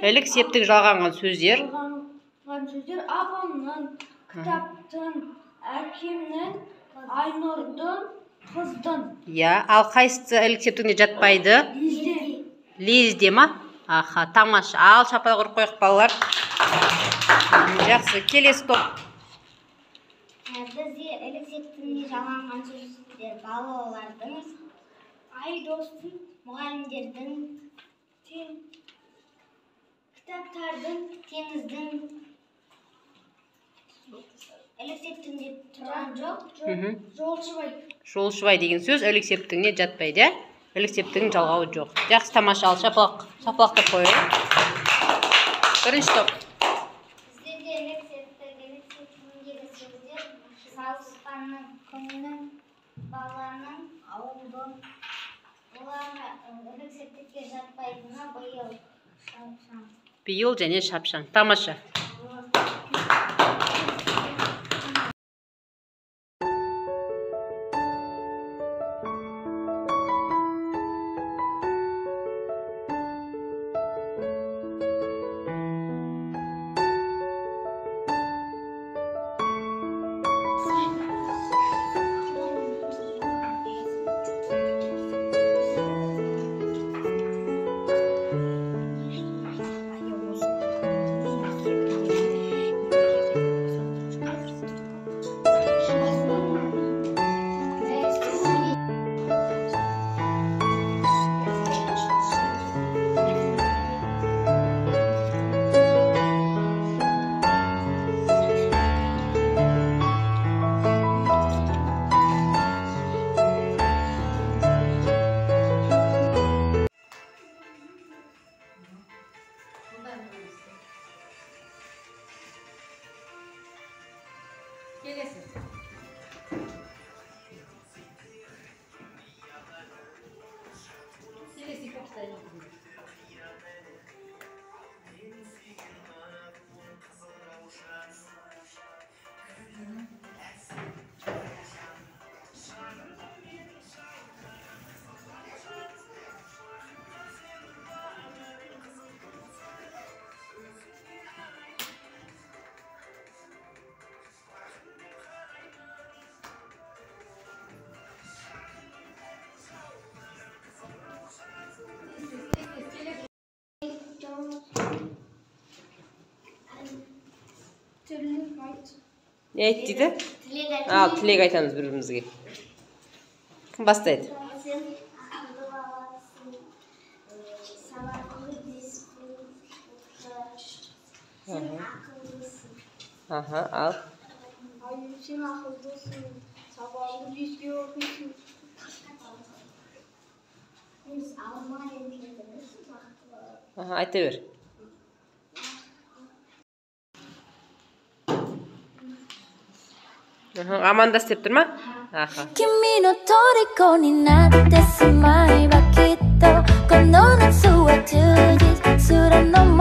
Ілік септік жалғанған сөздер. Апамның, кітаптың, әкемнің, Айнұрдың, қыздың. Ал қайсысы ілік септігіне жатпайды? Лезде ма? Аха, тамаша. Ал шапалақ ұрып қойық балалар. Жақсы, келесі топ. Бізде ілік септігіне жалғанған сөздер балалардың, айдостың, мұғалімдердің, кітаптардың, теңіздің. Ілік септігінде тұрған жоқ. Жолшыбай деген сөз ілік септігіне жатпайды. Ілік септігінің жалғауы жоқ. Жақсы, тамаша. Ал шапалақтап қойып. Бірінші топ. Бізде ілік септігіндегі сөздер сауысқанның, күннің, баланың, ауылдың. Оларға ілік септікке жатпайтыны биыл, шапшаң. Биыл және шапшаң. Тамаша. Келесі. Келесі қоқтай. Ne ayt deydi? Al, tilek aytamiz bir-birimizге. Kim bastaydı? Aha, al. Sen akıllısın, sabahlı düzgün okuyorsun. Biz Almanya'ya gidiyoruz. Aha, ayta ver. Amanda step turma? Aha. Kimi no toriko ni natte shumai wa kitto kono natsu wa chujitsu no